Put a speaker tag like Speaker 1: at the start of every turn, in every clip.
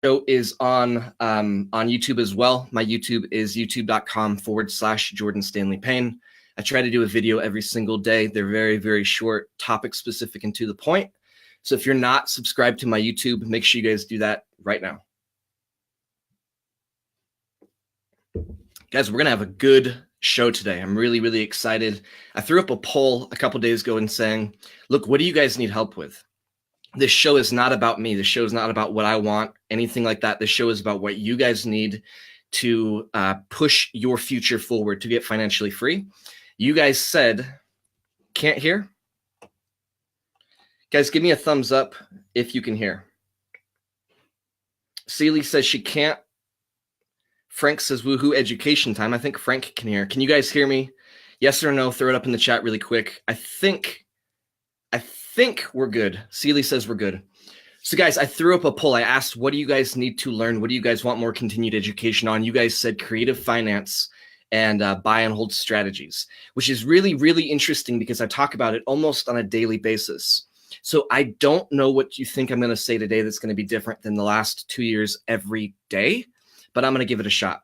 Speaker 1: Show is on YouTube as well. My YouTube is youtube.com/Jordan Stanley Payne. I try to do a video every single day. They're very, very short, topic specific, and to the point. So if you're not subscribed to my YouTube, make sure you guys do that right now. Guys, we're going to have a good show today. I'm really, really excited. I threw up a poll a couple days ago and saying, look, what do you guys need help with? This show is not about me. This show is not about what I want, anything like that. This show is about what you guys need to push your future forward to get financially free. You guys said, can't hear? Guys, give me a thumbs up if you can hear. Celie says she can't. Frank says, woohoo, education time. I think Frank can hear. Can you guys hear me? Yes or no? Throw it up in the chat really quick. I think we're good. Celie says we're good. So guys, I threw up a poll. I asked, what do you guys need to learn? What do you guys want more continued education on? You guys said creative finance and buy and hold strategies, which is really, really interesting because I talk about it almost on a daily basis. So I don't know what you think I'm going to say today that's going to be different than the last 2 years every day, but I'm going to give it a shot.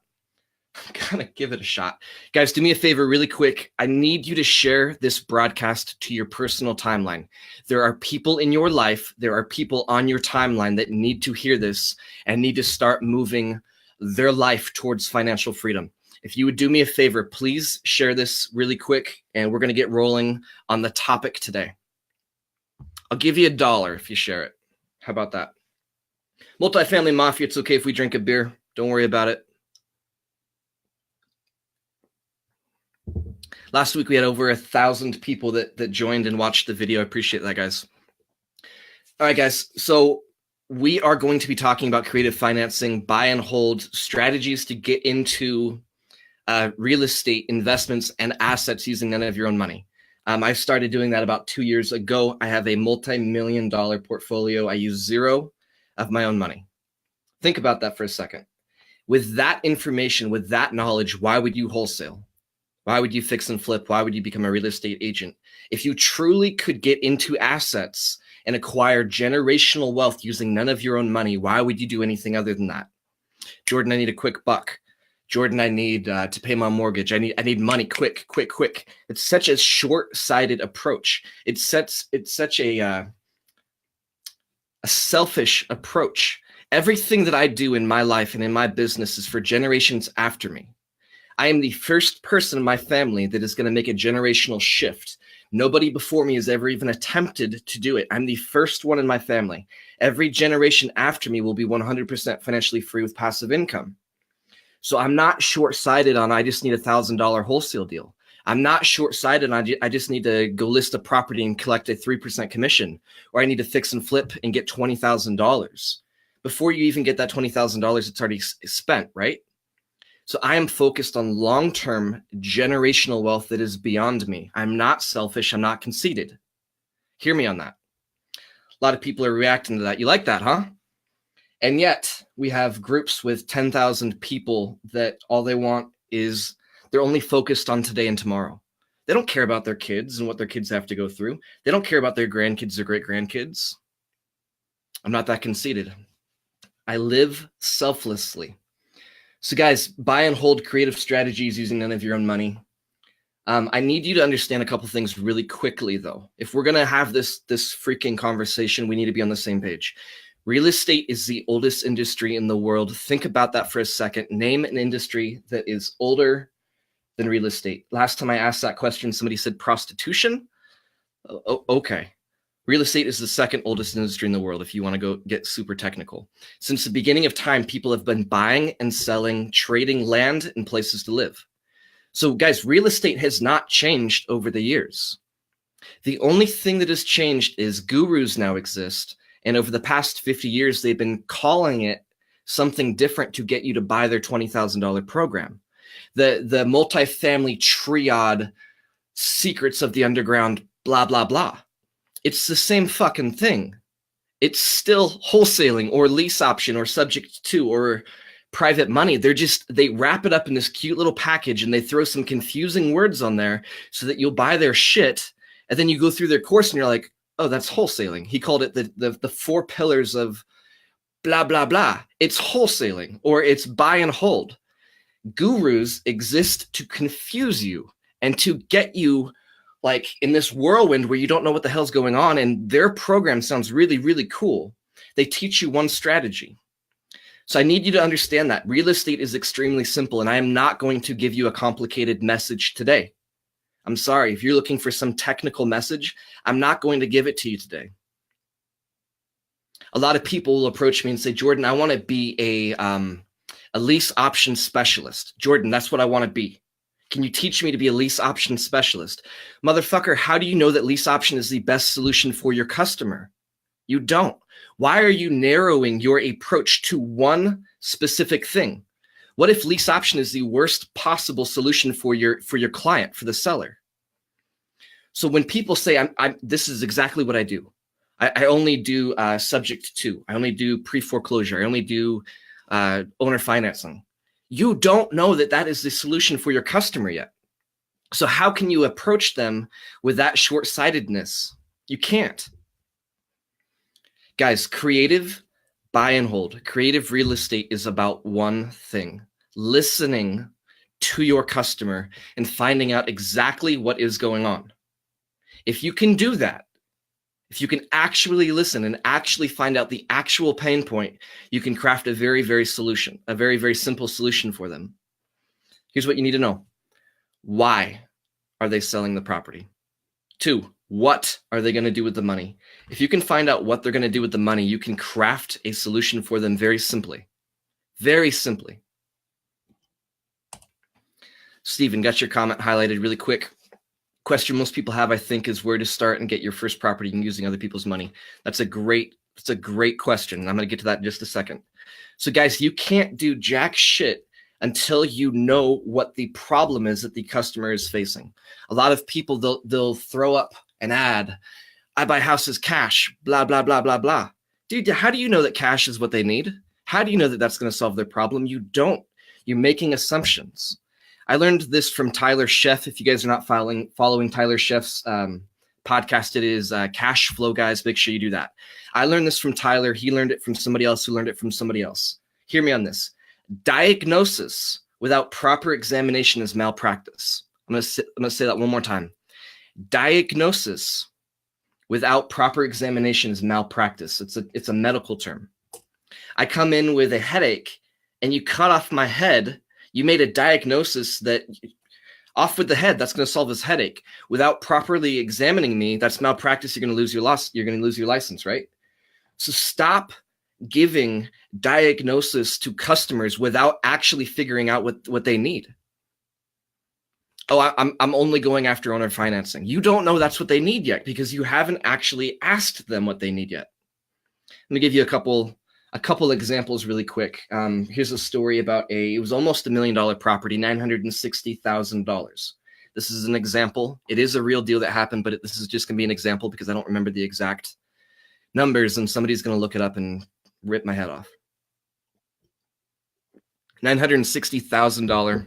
Speaker 1: Guys, do me a favor really quick. I need you to share this broadcast to your personal timeline. There are people in your life, there are people on your timeline that need to hear this and need to start moving their life towards financial freedom. If you would do me a favor, please share this really quick, and we're going to get rolling on the topic today. I'll give you $1 if you share it. How about that? Multifamily Mafia, it's okay if we drink a beer. Don't worry about it. Last week, we had over 1,000 people that joined and watched the video. I appreciate that, guys. All right, guys. So we are going to be talking about creative financing, buy and hold strategies to get into real estate investments and assets using none of your own money. I started doing that about 2 years ago. I have a multi-million-dollar portfolio. I use zero of my own money. Think about that for a second. With that information, with that knowledge, why would you wholesale? Why would you fix and flip? Why would you become a real estate agent? If you truly could get into assets and acquire generational wealth using none of your own money, why would you do anything other than that? Jordan, I need a quick buck. Jordan, I need to pay my mortgage. I need money quick. It's such a short-sighted approach. It's such a selfish approach. Everything that I do in my life and in my business is for generations after me. I am the first person in my family that is going to make a generational shift. Nobody before me has ever even attempted to do it. I'm the first one in my family. Every generation after me will be 100% financially free with passive income. So I'm not short-sighted on I just need $1,000 wholesale deal. I'm not short-sighted on I just need to go list a property and collect a 3% commission, or I need to fix and flip and get $20,000. Before you even get that $20,000, it's already spent, right? So I am focused on long-term generational wealth that is beyond me. I'm not selfish. I'm not conceited. Hear me on that. A lot of people are reacting to that. You like that, huh? And yet we have groups with 10,000 people that all they want is they're only focused on today and tomorrow. They don't care about their kids and what their kids have to go through. They don't care about their grandkids or great-grandkids. I'm not that conceited. I live selflessly. So guys, buy and hold creative strategies using none of your own money. I need you to understand a couple things really quickly, though. If we're going to have this freaking conversation, we need to be on the same page. Real estate is the oldest industry in the world. Think about that for a second. Name an industry that is older than real estate. Last time I asked that question, somebody said prostitution. Oh, okay. Real estate is the second oldest industry in the world, if you want to go get super technical. Since the beginning of time, people have been buying and selling, trading land and places to live. So guys, real estate has not changed over the years. The only thing that has changed is gurus now exist. And over the past 50 years, they've been calling it something different to get you to buy their $20,000 program. The multifamily triad secrets of the underground, blah, blah, blah. It's the same fucking thing. It's still wholesaling or lease option or subject to or private money. They wrap it up in this cute little package and they throw some confusing words on there so that you'll buy their shit. And then you go through their course and you're like, oh, that's wholesaling. He called it the 4 pillars of blah, blah, blah. It's wholesaling or it's buy and hold. Gurus exist to confuse you and to get you like in this whirlwind where you don't know what the hell's going on, and their program sounds really, really cool. They teach you one strategy. So I need you to understand that real estate is extremely simple, and I am not going to give you a complicated message today. I'm sorry. If you're looking for some technical message, I'm not going to give it to you today. A lot of people will approach me and say, Jordan, I want to be a lease option specialist. Jordan, that's what I want to be. Can you teach me to be a lease option specialist? Motherfucker, how do you know that lease option is the best solution for your customer? You don't. Why are you narrowing your approach to one specific thing? What if lease option is the worst possible solution for your client, for the seller? So when people say, this is exactly what I do. I only do subject to. I only do pre-foreclosure. I only do owner financing. You don't know that that is the solution for your customer yet. So how can you approach them with that short-sightedness? You can't. Guys, creative buy and hold, creative real estate is about one thing: listening to your customer and finding out exactly what is going on. If you can do that, if you can actually listen and actually find out the actual pain point, you can craft a very, very simple solution for them. Here's what you need to know. Why are they selling the property? 2, what are they going to do with the money? If you can find out what they're going to do with the money, you can craft a solution for them very simply. Very simply. Steven, got your comment highlighted really quick. Question most people have, I think, is where to start and get your first property using other people's money. That's a great question. I'm going to get to that in just a second. So guys, you can't do jack shit until you know what the problem is that the customer is facing. A lot of people, they'll throw up an ad. I buy houses cash, blah, blah, blah, blah, blah. Dude, how do you know that cash is what they need? How do you know that that's going to solve their problem? You don't. You're making assumptions. I learned this from Tyler Sheff. If you guys are not following Tyler Sheff's podcast, it is Cash Flow, guys. Make sure you do that. I learned this from Tyler. He learned it from somebody else who learned it from somebody else. Hear me on this. Diagnosis without proper examination is malpractice. I'm going to say that one more time. Diagnosis without proper examination is malpractice. It's a medical term. I come in with a headache and you cut off my head. You made a diagnosis that off with the head, that's going to solve this headache. Without properly examining me, that's malpractice. You're going to lose your license, right? So stop giving diagnosis to customers without actually figuring out what they need. Oh, I'm only going after owner financing. You don't know that's what they need yet because you haven't actually asked them what they need yet. Let me give you a couple examples really quick. Here's a story about it was almost $1 million property, $960,000. This is an example. It is a real deal that happened, but this is just going to be an example because I don't remember the exact numbers, and somebody's going to look it up and rip my head off. $960,000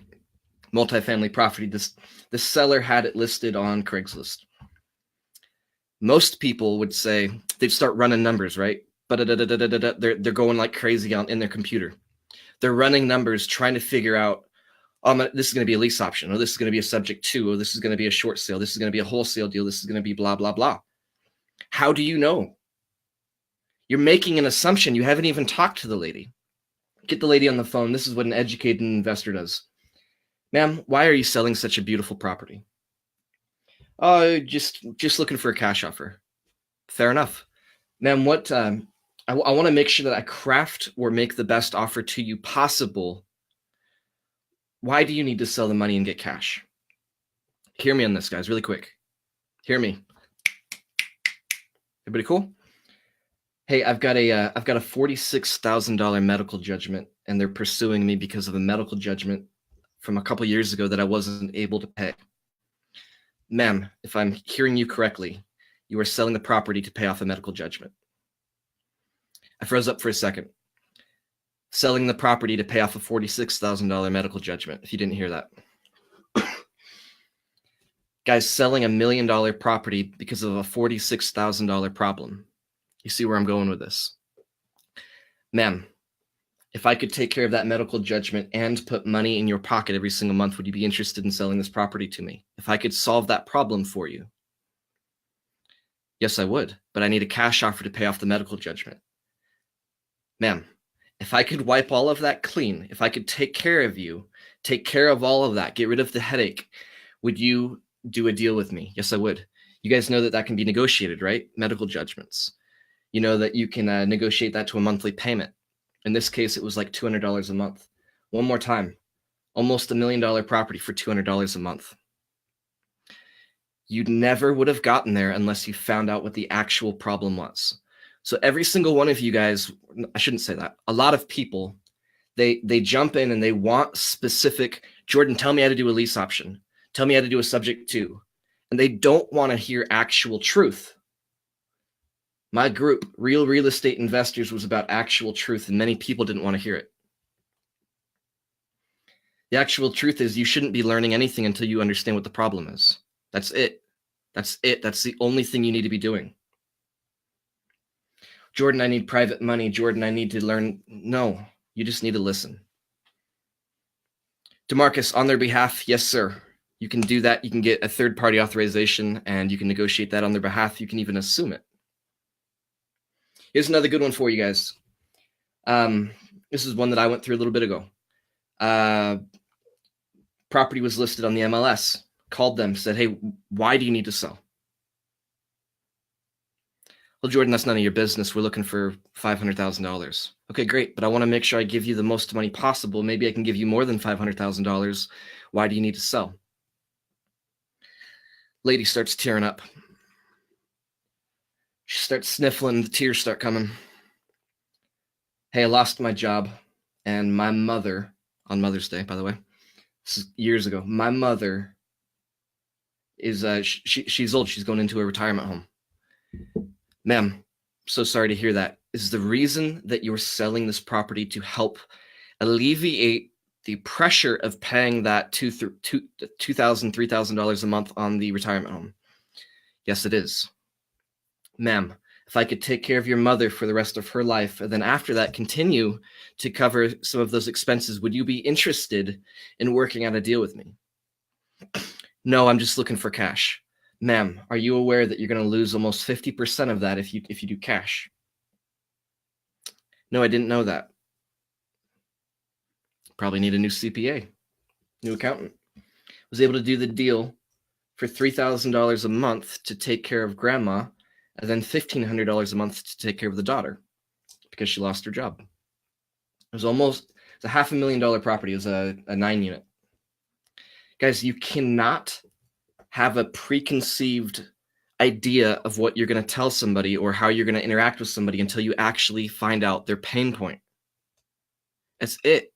Speaker 1: multifamily property. The seller had it listed on Craigslist. Most people would say they'd start running numbers, right? But they're going like crazy in their computer. They're running numbers, trying to figure out, this is going to be a lease option, or this is going to be a subject to, or this is going to be a short sale, this is going to be a wholesale deal, this is going to be blah, blah, blah. How do you know? You're making an assumption. You haven't even talked to the lady. Get the lady on the phone. This is what an educated investor does. Ma'am, why are you selling such a beautiful property? Oh, just looking for a cash offer. Fair enough. Ma'am, what I want to make sure that I craft or make the best offer to you possible. Why do you need to sell the money and get cash? Hear me on this, guys, really quick. Hear me. Everybody cool? Hey, I've got a $46,000 medical judgment, and they're pursuing me because of a medical judgment from a couple years ago that I wasn't able to pay. Ma'am, if I'm hearing you correctly, you are selling the property to pay off a medical judgment. I froze up for a second. Selling the property to pay off a $46,000 medical judgment, if you didn't hear that. Guys, selling $1 million property because of a $46,000 problem. You see where I'm going with this. Ma'am, if I could take care of that medical judgment and put money in your pocket every single month, would you be interested in selling this property to me? If I could solve that problem for you? Yes, I would, but I need a cash offer to pay off the medical judgment. Ma'am, if I could wipe all of that clean, if I could take care of you, take care of all of that, get rid of the headache, would you do a deal with me? Yes, I would. You guys know that that can be negotiated, right? Medical judgments. You know that you can negotiate that to a monthly payment. In this case, it was like $200 a month. One more time, almost $1 million property for $200 a month. You never would have gotten there unless you found out what the actual problem was. So every single one of you guys, I shouldn't say that, a lot of people, they jump in and they want specific, Jordan, tell me how to do a lease option. Tell me how to do a subject to. And they don't want to hear actual truth. My group, Real Real Estate Investors, was about actual truth, and many people didn't want to hear it. The actual truth is you shouldn't be learning anything until you understand what the problem is. That's it. That's it. That's the only thing you need to be doing. Jordan, I need private money. Jordan, I need to learn. No, you just need to listen. DeMarcus, on their behalf, yes, sir. You can do that. You can get a third-party authorization, and you can negotiate that on their behalf. You can even assume it. Here's another good one for you guys. This is one that I went through a little bit ago. Property was listed on the MLS. Called them, said, hey, why do you need to sell? Well, Jordan, that's none of your business. We're looking for $500,000. Okay, great, but I want to make sure I give you the most money possible. Maybe I can give you more than $500,000. Why do you need to sell? Lady starts tearing up. She starts sniffling, the tears start coming. Hey, I lost my job, and my mother, on Mother's Day, by the way, this is years ago, my mother is, she's old. She's going into a retirement home. Ma'am, so sorry to hear that. Is the reason that you're selling this property to help alleviate the pressure of paying that $2,000, $3,000 a month on the retirement home? Yes, it is. Ma'am, if I could take care of your mother for the rest of her life, and then after that continue to cover some of those expenses, would you be interested in working out a deal with me? No, I'm just looking for cash. Ma'am, are you aware that you're going to lose almost 50% of that if you do cash? No, I didn't know that. Probably need a new CPA, new accountant. Was able to do the deal for $3,000 a month to take care of grandma, and then $1,500 a month to take care of the daughter because she lost her job. It's a $500,000 property. It was a 9-unit. Guys, you cannot have a preconceived idea of what you're going to tell somebody or how you're going to interact with somebody until you actually find out their pain point. That's it.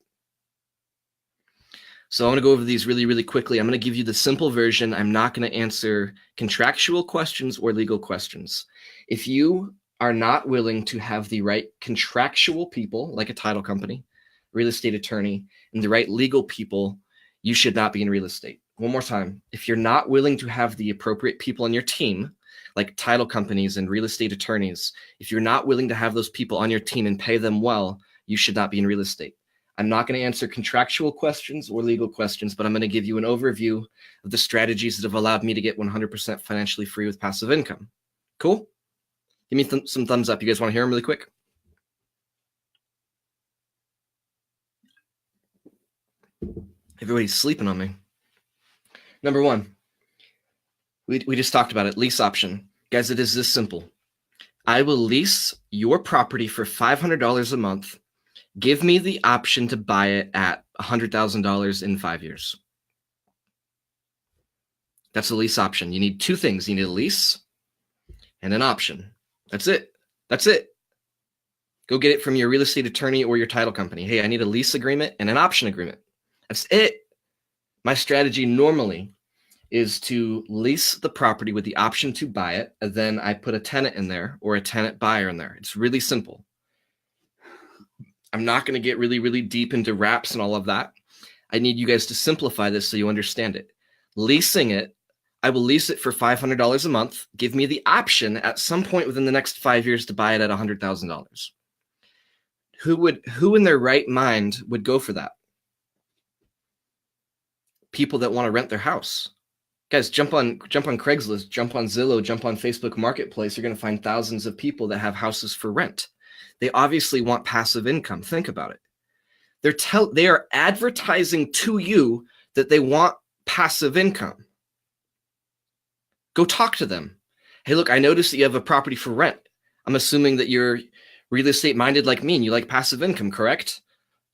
Speaker 1: So I'm going to go over these really, really quickly. I'm going to give you the simple version. I'm not going to answer contractual questions or legal questions. If you are not willing to have the right contractual people, like a title company, real estate attorney, and the right legal people, you should not be in real estate. One more time. If you're not willing to have the appropriate people on your team, like title companies and real estate attorneys, if you're not willing to have those people on your team and pay them well, you should not be in real estate. I'm not going to answer contractual questions or legal questions, but I'm going to give you an overview of the strategies that have allowed me to get 100% financially free with passive income. Cool? Give me some thumbs up. You guys want to hear them really quick? Everybody's sleeping on me. Number one, we just talked about it, lease option. Guys, it is this simple. I will lease your property for $500 a month. Give me the option to buy it at $100,000 in 5 years. That's a lease option. You need two things. You need a lease and an option. That's it. That's it. Go get it from your real estate attorney or your title company. Hey, I need a lease agreement and an option agreement. That's it. My strategy normally is to lease the property with the option to buy it, and then I put a tenant in there or a tenant buyer in there. It's really simple. I'm not going to get really, really deep into wraps and all of that. I need you guys to simplify this so you understand it. Leasing it, I will lease it for $500 a month. Give me the option at some point within the next 5 years to buy it at $100,000. Who in their right mind would go for that? People that want to rent their house. Guys, jump on Craigslist, jump on Zillow, jump on Facebook Marketplace. You're going to find thousands of people that have houses for rent. They obviously want passive income. Think about it. They are advertising to you that they want passive income. Go talk to them. Hey, look, I noticed that you have a property for rent. I'm assuming that you're real estate minded like me and you like passive income, correct?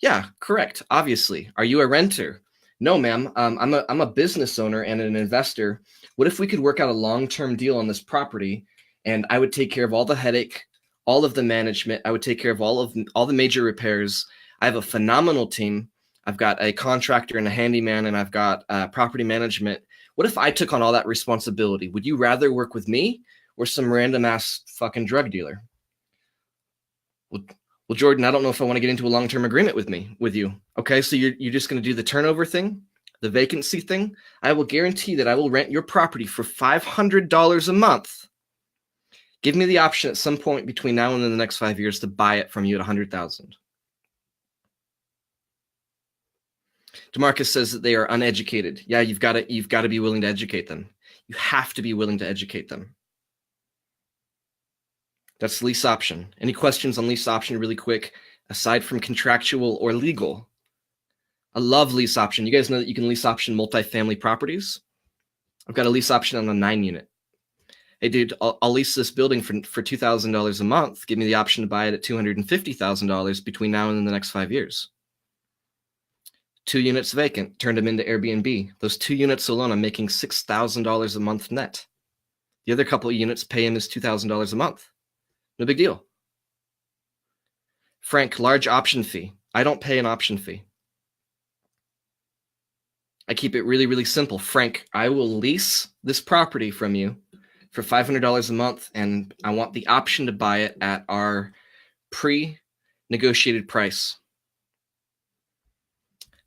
Speaker 1: Yeah, correct. Obviously. Are you a renter? No, ma'am. I'm a business owner and an investor. What if we could work out a long-term deal on this property, and I would take care of all the headache, all of the management. I would take care of all the major repairs. I have a phenomenal team. I've got a contractor and a handyman, and I've got property management. What if I took on all that responsibility? Would you rather work with me or some random ass fucking drug dealer? Well, Jordan, I don't know if I want to get into a long-term agreement with you. Okay, so you're just going to do the turnover thing, the vacancy thing. I will guarantee that I will rent your property for $500 a month. Give me the option at some point between now and the next 5 years to buy it from you at $100,000. DeMarcus says that they are uneducated. Yeah, you've got to be willing to educate them. You have to be willing to educate them. That's lease option. Any questions on lease option really quick, aside from contractual or legal? I love lease option. You guys know that you can lease option multifamily properties? I've got a lease option on a 9-unit. Hey, dude, I'll lease this building for $2,000 a month. Give me the option to buy it at $250,000 between now and the next 5 years. 2 units vacant, turned them into Airbnb. Those 2 units alone, I'm making $6,000 a month net. The other couple of units pay him his $2,000 a month. No big deal. Frank, large option fee. I don't pay an option fee. I keep it really, really simple. Frank, I will lease this property from you for $500 a month, and I want the option to buy it at our pre-negotiated price.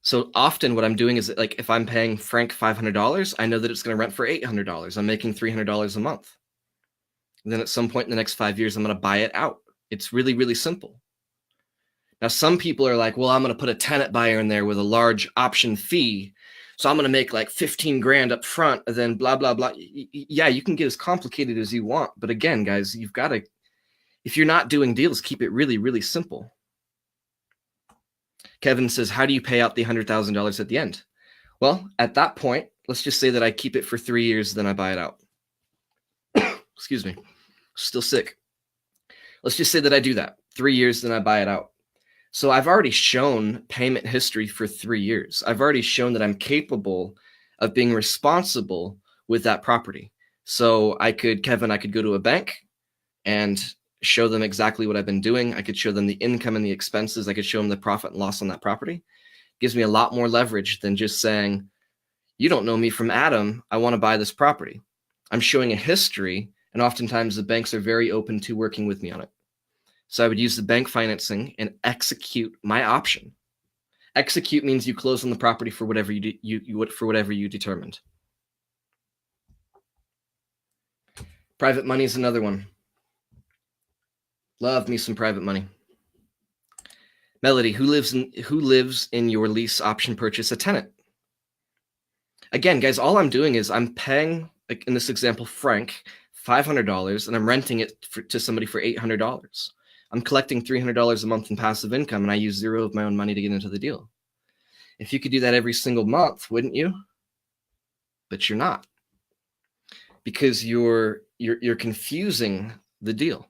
Speaker 1: So often what I'm doing is, like, if I'm paying Frank $500, I know that it's going to rent for $800. I'm making $300 a month. And then at some point in the next 5 years, I'm going to buy it out. It's really, really simple. Now, some people are like, well, I'm going to put a tenant buyer in there with a large option fee. So I'm going to make like 15 grand up front and then blah, blah, blah. Yeah, you can get as complicated as you want. But again, guys, you've got to, if you're not doing deals, keep it really, really simple. Kevin says, how do you pay out the $100,000 at the end? Well, at that point, let's just say that I keep it for 3 years, then I buy it out. Excuse me. Still sick. Let's just say that I do that. 3 years, then I buy it out. So I've already shown payment history for 3 years. I've already shown that I'm capable of being responsible with that property. So Kevin, I could go to a bank and show them exactly what I've been doing. I could show them the income and the expenses. I could show them the profit and loss on that property. It gives me a lot more leverage than just saying, you don't know me from Adam. I want to buy this property. I'm showing a history, and oftentimes the banks are very open to working with me on it. So I would use the bank financing and execute my option. Execute means you close on the property for whatever you determined. Private money is another one. Love me some private money. Melody, who lives in your lease option purchase? A tenant. Again, guys, all I'm doing is I'm paying, like in this example, Frank, $500, and I'm renting it to somebody for $800. I'm collecting $300 a month in passive income, and I use zero of my own money to get into the deal. If you could do that every single month, wouldn't you? But you're not, because you're confusing the deal.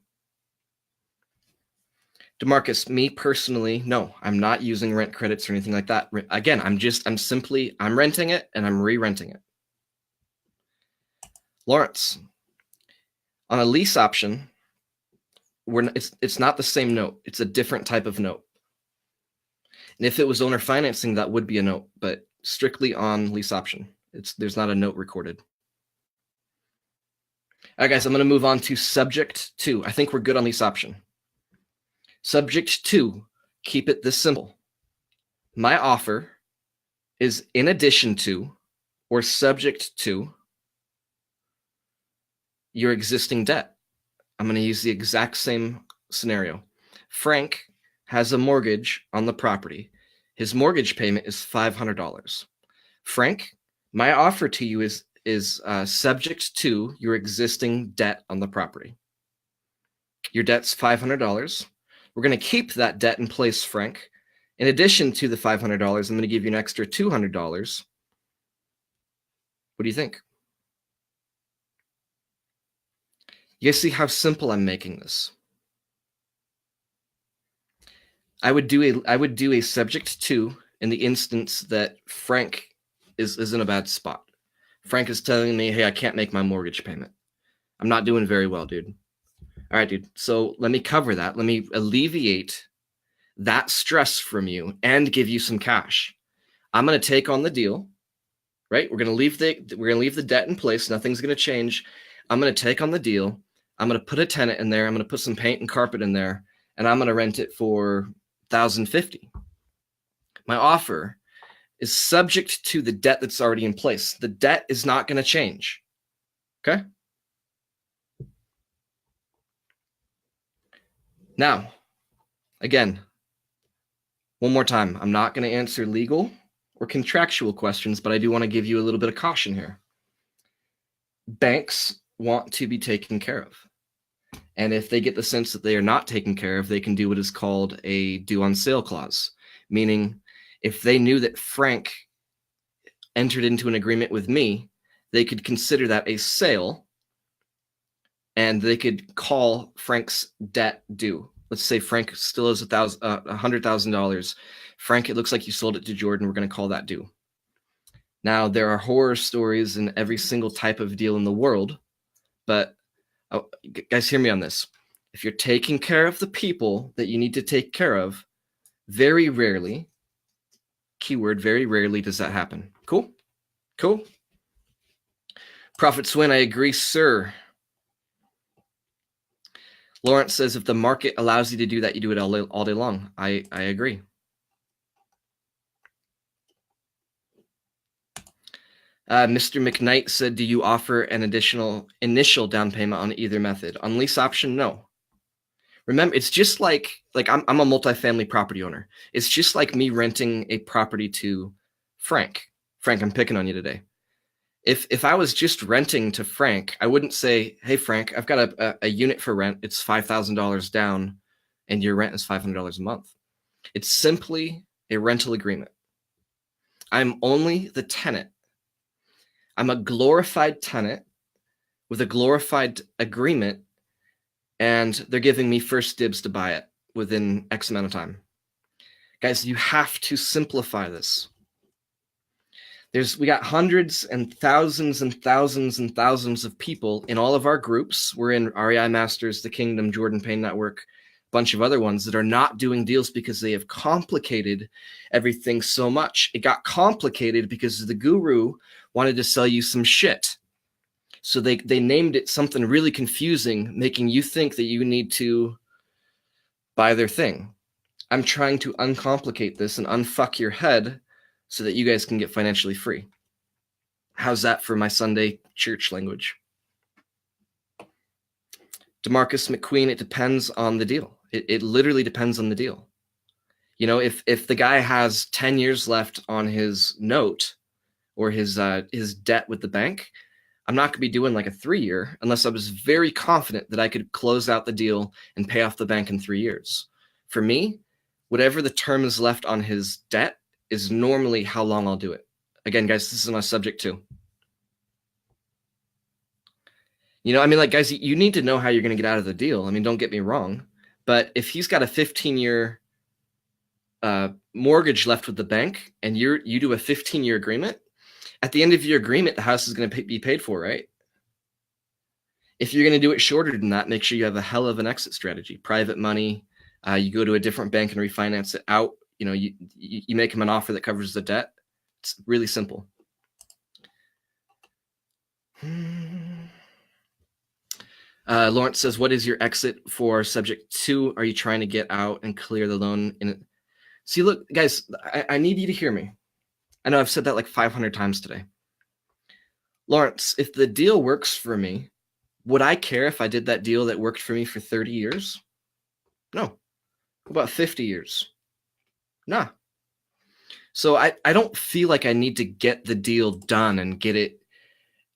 Speaker 1: DeMarcus, me personally, no, I'm not using rent credits or anything like that. Again, I'm renting it and I'm re-renting it. Lawrence, on a lease option, it's not the same note. It's a different type of note. And if it was owner financing, that would be a note, but strictly on lease option, there's not a note recorded. All right, guys, I'm going to move on to subject to. I think we're good on lease option. Subject to, keep it this simple. My offer is in addition to or subject to your existing debt. I'm going to use the exact same scenario. Frank has a mortgage on the property. His mortgage payment is $500. Frank, my offer to you is subject to your existing debt on the property. Your debt's $500. We're going to keep that debt in place, Frank. In addition to the $500, I'm going to give you an extra $200. What do you think? You guys see how simple I'm making this? I would do a subject to in the instance that Frank is in a bad spot. Frank is telling me, hey, I can't make my mortgage payment. I'm not doing very well, dude. All right, dude. So let me cover that. Let me alleviate that stress from you and give you some cash. I'm going to take on the deal, right? We're going to leave the debt in place. Nothing's going to change. I'm going to take on the deal. I'm going to put a tenant in there. I'm going to put some paint and carpet in there, and I'm going to rent it for $1,050. My offer is subject to the debt that's already in place. The debt is not going to change. Okay? Now, again, one more time, I'm not going to answer legal or contractual questions, but I do want to give you a little bit of caution here. Banks want to be taken care of. And if they get the sense that they are not taken care of, they can do what is called a due on sale clause, meaning if they knew that Frank entered into an agreement with me, they could consider that a sale and they could call Frank's debt due. Let's say Frank still owes $100,000. Frank, it looks like you sold it to Jordan. We're going to call that due. Now, there are horror stories in every single type of deal in the world, but guys, hear me on this. If you're taking care of the people that you need to take care of, very rarely, keyword, very rarely does that happen. Cool? Cool? Prophet Swin, I agree, sir. Lawrence says, if the market allows you to do that, you do it all day long. I agree. Mr. McKnight said, do you offer an additional initial down payment on either method? On lease option, no. Remember, it's just like I'm a multifamily property owner. It's just like me renting a property to Frank. Frank, I'm picking on you today. If I was just renting to Frank, I wouldn't say, hey, Frank, I've got a unit for rent. It's $5,000 down, and your rent is $500 a month. It's simply a rental agreement. I'm only the tenant. I'm a glorified tenant with a glorified agreement, and they're giving me first dibs to buy it within X amount of time. Guys, you have to simplify this. We got hundreds and thousands and thousands and thousands of people in all of our groups. We're in REI Masters, The Kingdom, Jordan Payne Network, a bunch of other ones that are not doing deals because they have complicated everything so much. It got complicated because the guru wanted to sell you some shit. So they named it something really confusing, making you think that you need to buy their thing. I'm trying to uncomplicate this and unfuck your head so that you guys can get financially free. How's that for my Sunday church language? DeMarcus McQueen, it depends on the deal. It literally depends on the deal. You know, if the guy has 10 years left on his note or his debt with the bank, I'm not going to be doing like a 3-year unless I was very confident that I could close out the deal and pay off the bank in 3 years. For me, whatever the term is left on his debt is normally how long I'll do it. Again, guys, this is my subject too. You know, I mean, like, guys, you need to know how you're going to get out of the deal. I mean, don't get me wrong. But if he's got a 15-year mortgage left with the bank and you do a 15-year agreement, at the end of your agreement, the house is going to be paid for, right? If you're going to do it shorter than that, make sure you have a hell of an exit strategy. Private money, you go to a different bank and refinance it out. You know, you make him an offer that covers the debt. It's really simple. Lawrence says, what is your exit for subject to? Are you trying to get out and clear the loan? See, look, guys, I need you to hear me. I know I've said that like 500 times today. Lawrence, if the deal works for me, would I care if I did that deal that worked for me for 30 years? No. About 50 years. Nah. So I don't feel like I need to get the deal done and get it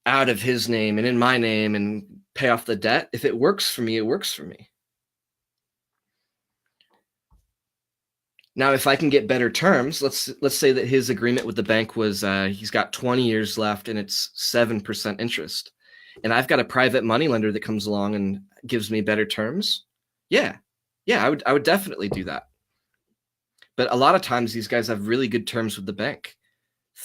Speaker 1: out of his name and in my name and pay off the debt. If it works for me, it works for me. Now, if I can get better terms, let's say that his agreement with the bank was he's got 20 years left and it's 7% interest, and I've got a private money lender that comes along and gives me better terms. Yeah, yeah, I would definitely do that. But a lot of times these guys have really good terms with the bank.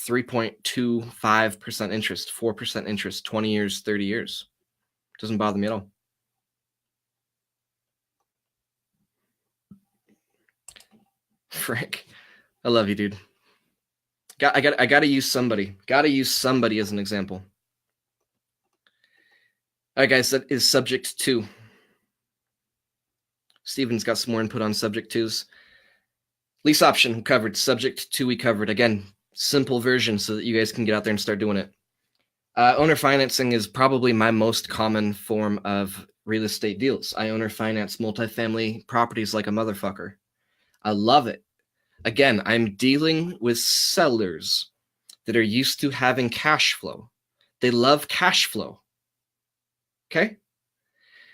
Speaker 1: 3.25% interest, 4% interest, 20 years, 30 years. Doesn't bother me at all. Frank, I love you, dude. I gotta use somebody. Gotta use somebody as an example. All right, guys, that is subject 2. Steven's got some more input on subject 2s. Lease option, we covered. Subject 2, we covered. Again, simple version so that you guys can get out there and start doing it. Owner financing is probably my most common form of real estate deals. I owner finance multifamily properties like a motherfucker. I love it. Again, I'm dealing with sellers that are used to having cash flow. They love cash flow. Okay?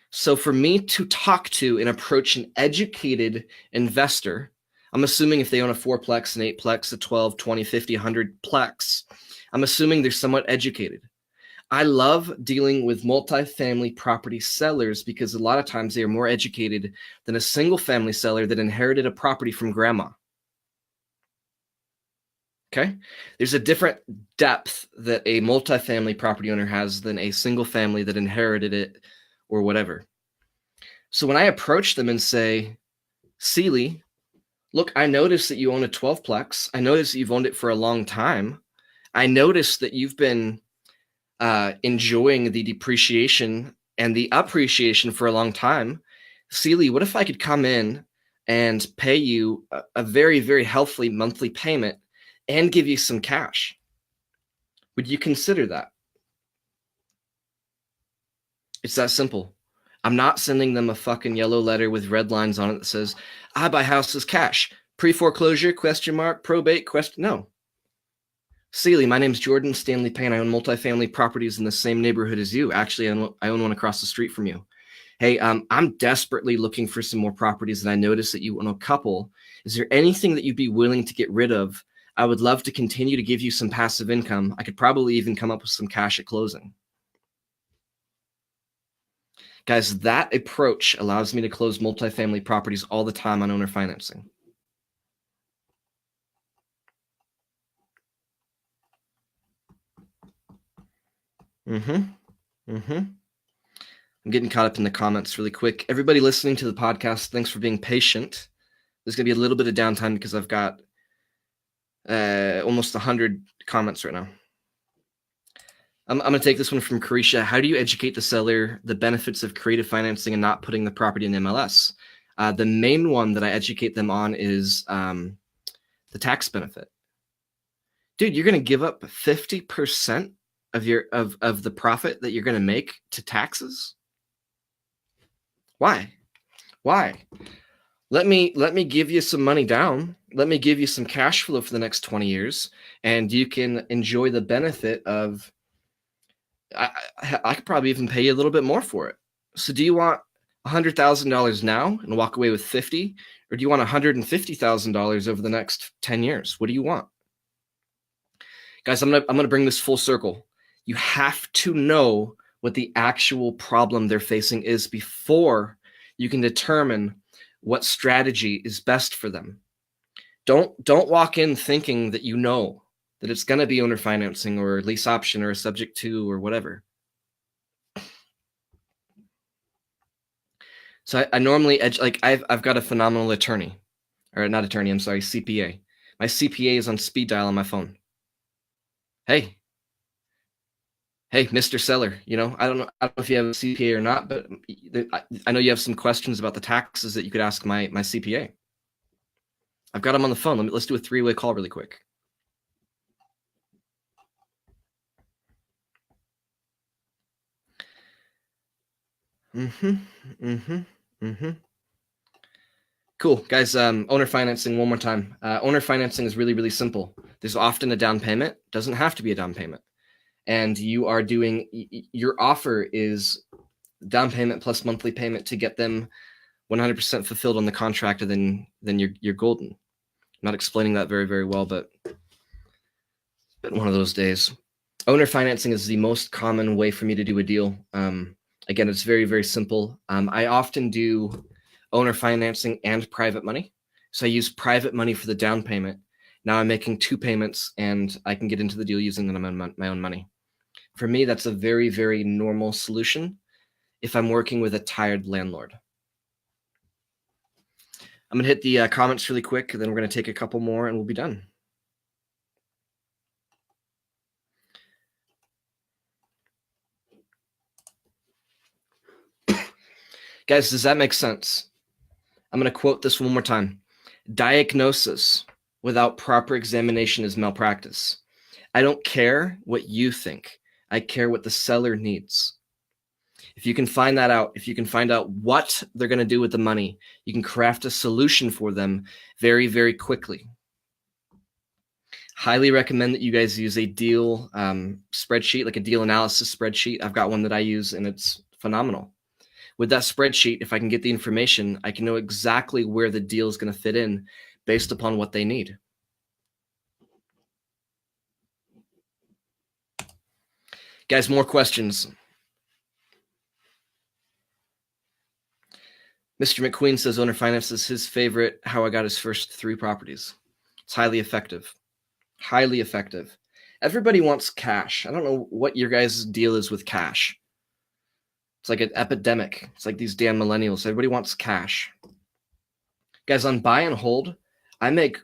Speaker 1: So for me to talk to and approach an educated investor, I'm assuming if they own a 4-plex, an 8-plex, a 12, 20, 50, 100-plex, I'm assuming they're somewhat educated. I love dealing with multifamily property sellers because a lot of times they are more educated than a single family seller that inherited a property from grandma. Okay? There's a different depth that a multifamily property owner has than a single family that inherited it or whatever. So when I approach them and say, Sealy, look, I noticed that you own a 12-plex. I noticed that you've owned it for a long time. I noticed that you've been enjoying the depreciation and the appreciation for a long time. Sealy, what if I could come in and pay you a very, very healthy monthly payment and give you some cash? Would you consider that? It's that simple. I'm not sending them a fucking yellow letter with red lines on it that says, I buy houses cash, pre-foreclosure, question mark, probate, question. No. Sealy, my name's Jordan Stanley Payne. I own multifamily properties in the same neighborhood as you. Actually, I own one across the street from you. Hey, I'm desperately looking for some more properties, and I noticed that you own a couple. Is there anything that you'd be willing to get rid of? I would love to continue to give you some passive income. I could probably even come up with some cash at closing. Guys, that approach allows me to close multifamily properties all the time on owner financing. I'm getting caught up in the comments really quick. Everybody listening to the podcast, thanks for being patient. There's going to be a little bit of downtime because I've got almost 100 comments right now. I'm going to take this one from Carisha. How do you educate the seller the benefits of creative financing and not putting the property in MLS? The main one that I educate them on is the tax benefit. Dude, you're going to give up 50% of the profit that you're going to make to taxes? Why? Let me give you some money down. Let me give you some cash flow for the next 20 years, and you can enjoy the benefit of. I could probably even pay you a little bit more for it. So, do you want $100,000 now and walk away with 50, or do you want $150,000 over the next 10 years? What do you want, guys? I'm gonna bring this full circle. You have to know what the actual problem they're facing is before you can determine what strategy is best for them. Don't walk in thinking that you know that it's going to be owner financing or lease option or a subject to or whatever. So I normally I've got a phenomenal attorney, or not attorney, I'm sorry, CPA. My CPA is on speed dial on my phone. Hey, Mr. Seller, I don't know if you have a CPA or not, but I know you have some questions about the taxes that you could ask my CPA. I've got him on the phone. Let's do a 3-way call really quick. Cool, guys. Owner financing one more time. Owner financing is really, really simple. There's often a down payment. Doesn't have to be a down payment. And you are doing, your offer is down payment plus monthly payment to get them 100% fulfilled on the contract, and then you're golden. I'm not explaining that very, very well, but it's been one of those days. Owner financing is the most common way for me to do a deal. Again, it's very, very simple. I often do owner financing and private money. So I use private money for the down payment. Now I'm making 2 payments and I can get into the deal using my own money. For me, that's a very, very normal solution if I'm working with a tired landlord. I'm gonna hit the comments really quick, and then we're gonna take a couple more and we'll be done. Guys, does that make sense? I'm gonna quote this one more time. Diagnosis without proper examination is malpractice. I don't care what you think. I care what the seller needs. If you can find that out, if you can find out what they're going to do with the money, you can craft a solution for them very, very quickly. Highly recommend that you guys use a deal spreadsheet, like a deal analysis spreadsheet. I've got one that I use and it's phenomenal. With that spreadsheet, if I can get the information, I can know exactly where the deal is going to fit in based upon what they need. Guys, more questions. Mr. McQueen says owner finance is his favorite, how I got his first 3 properties. It's highly effective. Highly effective. Everybody wants cash. I don't know what your guys' deal is with cash. It's like an epidemic. It's like these damn millennials. Everybody wants cash. Guys, on buy and hold, I make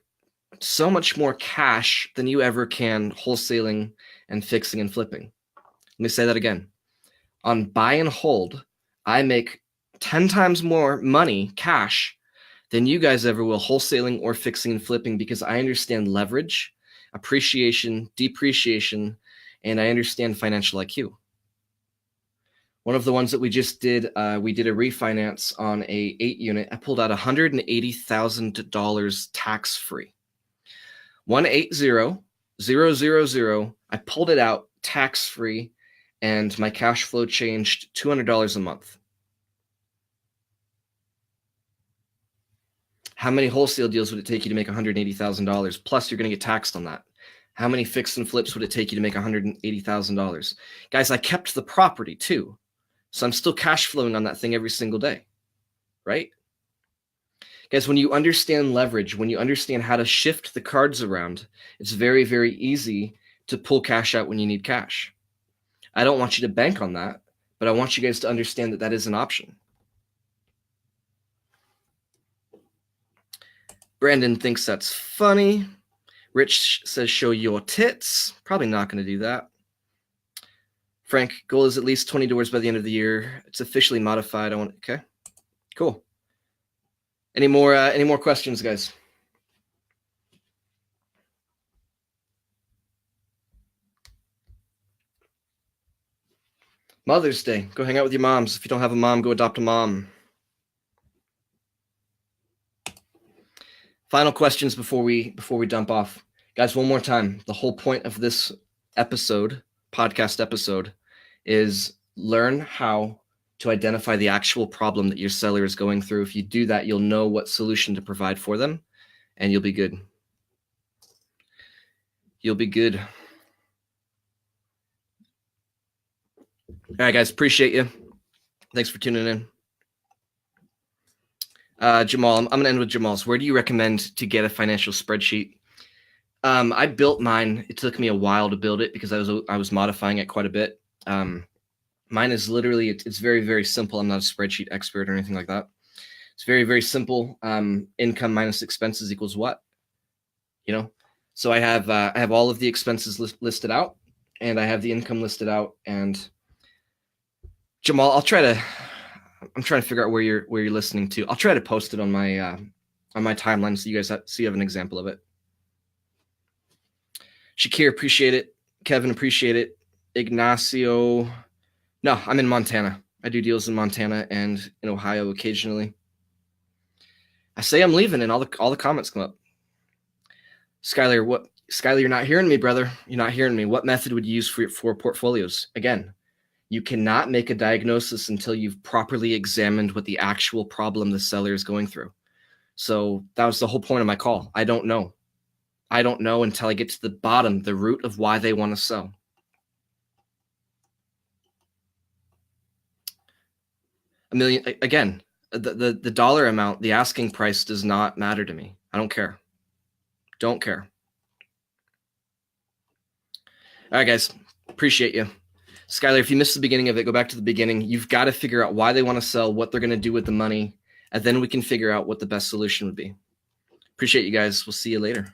Speaker 1: so much more cash than you ever can wholesaling and fixing and flipping. Let me say that again. On buy and hold, I make 10 times more money, cash, than you guys ever will wholesaling or fixing and flipping, because I understand leverage, appreciation, depreciation, and I understand financial IQ. One of the ones that we just did, we did a refinance on a 8 unit. I pulled out $180,000 tax-free. 180,000. I pulled it out tax-free, and my cash flow changed $200 a month. How many wholesale deals would it take you to make $180,000? Plus, you're going to get taxed on that. How many fix and flips would it take you to make $180,000? Guys, I kept the property too. So I'm still cash flowing on that thing every single day, right? Guys, when you understand leverage, when you understand how to shift the cards around, it's very, very easy to pull cash out when you need cash. I don't want you to bank on that, but I want you guys to understand that that is an option. Brandon thinks that's funny. Rich says, show your tits. Probably not going to do that. Frank, goal is at least 20 doors by the end of the year. It's officially modified. Okay, cool. Any more questions, guys? Mother's Day. Go hang out with your moms. If you don't have a mom, go adopt a mom. Final questions before we dump off. Guys, one more time. The whole point of this podcast episode, is learn how to identify the actual problem that your seller is going through. If you do that, you'll know what solution to provide for them, and you'll be good. You'll be good. All right, guys, appreciate you. Thanks for tuning in. Jamal, I'm going to end with Jamal's. Where do you recommend to get a financial spreadsheet? I built mine. It took me a while to build it because I was modifying it quite a bit. Mine is literally, it's very, very simple. I'm not a spreadsheet expert or anything like that. It's very, very simple. Income minus expenses equals what? You know, so I have all of the expenses listed out, and I have the income listed out. And Jamal, I'm trying to figure out where you're listening to. I'll try to post it on my timeline so you guys have an example of it. Shakir, appreciate it. Kevin, appreciate it. Ignacio, no, I'm in Montana. I do deals in Montana and in Ohio occasionally. I say I'm leaving, and all the comments come up. Skylar, what? Skylar, you're not hearing me, brother. You're not hearing me. What method would you use for portfolios? Again, you cannot make a diagnosis until you've properly examined what the actual problem the seller is going through. So that was the whole point of my call. I don't know. I don't know until I get to the bottom, the root of why they want to sell. A million, again, the dollar amount, the asking price does not matter to me. I don't care. Don't care. All right, guys. Appreciate you. Skylar, if you missed the beginning of it, go back to the beginning. You've got to figure out why they want to sell, what they're going to do with the money, and then we can figure out what the best solution would be. Appreciate you guys. We'll see you later.